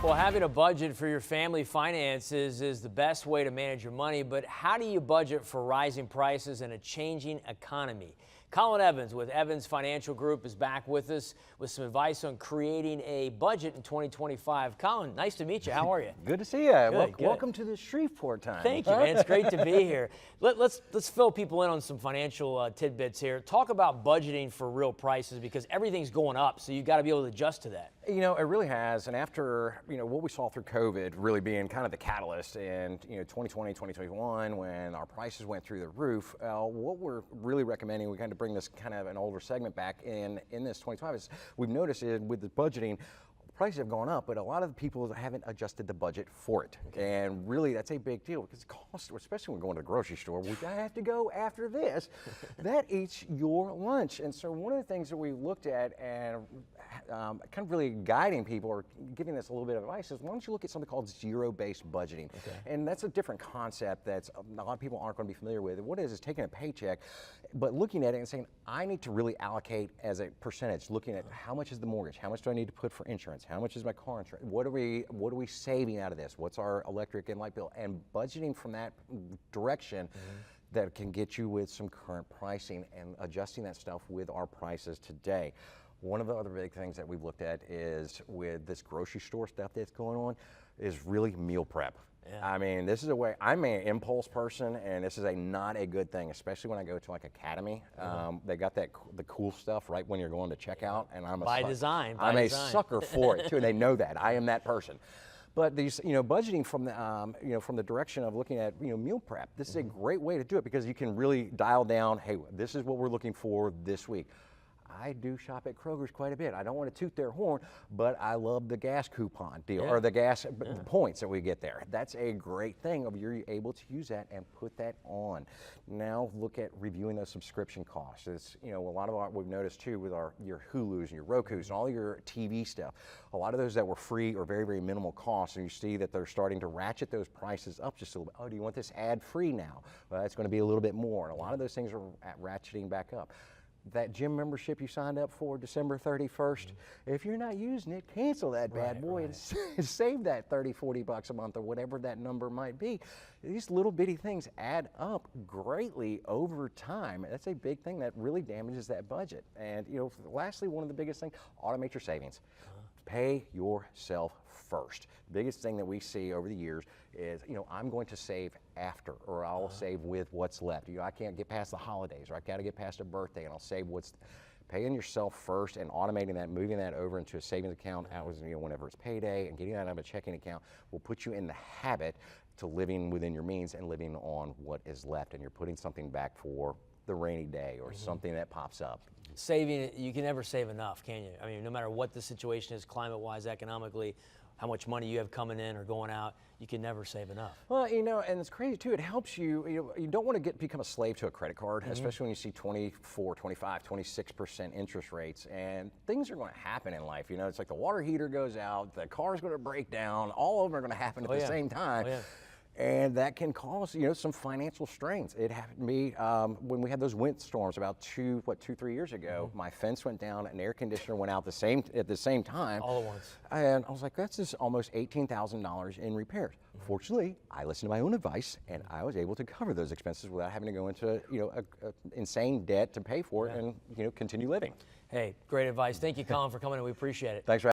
Well, having a budget for your family finances is the best way to manage your money, but how do you budget for rising prices and a changing economy? Colin Evans with Evans Financial Group is back with us with some advice on creating a budget in 2025. Colin, nice to meet you. How are you? Good to see you. Good. Welcome to the Shreveport time. Thank you, man. It's great to be here. Let's fill people in on some financial tidbits here. Talk about budgeting for real prices because everything's going up, so you've got to be able to adjust to that. You know, it really has. And after, what we saw through COVID really being kind of the catalyst in, 2020, 2021, when our prices went through the roof, what we're really recommending, we kind of bring this kind of an older segment back in this 25 is we've noticed is with the budgeting, prices have gone up, but a lot of the people haven't adjusted the budget for it. Okay. And really, that's a big deal because cost, especially when going to the grocery store, we have to go after this. That eats your lunch. And so one of the things that we looked at and kind of really guiding people or giving this a little bit of advice is why don't you look at something called zero-based budgeting. Okay. And that's a different concept that a lot of people aren't going to be familiar with. What it is taking a paycheck, but looking at it and saying, I need to really allocate as a percentage, looking at how much is the mortgage, how much do I need to put for insurance, how much is my car insurance, what are we saving out of this, what's our electric and light bill, and budgeting from that direction. That can get you with some current pricing and adjusting that stuff with our prices today. One of the other big things that we've looked at is with this grocery store stuff that's going on is really meal prep. Yeah. I mean, this is a way, I'm an impulse person, and this is not a good thing, especially when I go to like Academy. They got the cool stuff right when you're going to checkout, and I'm a sucker for it too, and they know that. I am that person. But these, budgeting from the, from the direction of looking at, meal prep, this is a great way to do it because you can really dial down, hey, this is what we're looking for this week. I do shop at Kroger's quite a bit. I don't want to toot their horn, but I love the gas coupon deal or the gas points that we get there. That's a great thing of you're able to use that and put that on. Now look at reviewing those subscription costs. It's, a lot of what we've noticed too with your Hulus and your Rokus and all your TV stuff. A lot of those that were free or very, very minimal costs, and you see that they're starting to ratchet those prices up just a little bit. Oh, do you want this ad free now? Well, it's going to be a little bit more. And a lot of those things are ratcheting back up. That gym membership you signed up for December 31st, if you're not using it, cancel that bad boy and save that 30, 40 bucks a month or whatever that number might be. These little bitty things add up greatly over time. That's a big thing that really damages that budget. And, lastly, one of the biggest things, automate your savings. Pay yourself first. The biggest thing that we see over the years is, I'm going to save after, or I'll save with what's left. I can't get past the holidays, or I got to get past a birthday, and I'll save what's paying yourself first and automating that, moving that over into a savings account, whenever it's payday, and getting that out of a checking account will put you in the habit to living within your means and living on what is left, and you're putting something back for the rainy day or something that pops up. Saving, you can never save enough, can you? I mean, no matter what the situation is, climate-wise, economically, how much money you have coming in or going out, you can never save enough. Well, and it's crazy too, it helps you, you don't want to become a slave to a credit card, especially when you see 24, 25, 26% interest rates, and things are going to happen in life. It's like the water heater goes out, the car's going to break down, all of them are going to happen at the same time. And that can cause, some financial strains. It happened to me when we had those windstorms about 2-3 years ago. My fence went down, an air conditioner went out at the same time. All at once. And I was like, that's just almost $18,000 in repairs. Fortunately, I listened to my own advice, and I was able to cover those expenses without having to go into, a insane debt to pay for it and, continue living. Hey, great advice. Thank you, Colin, for coming in. We appreciate it. Thanks for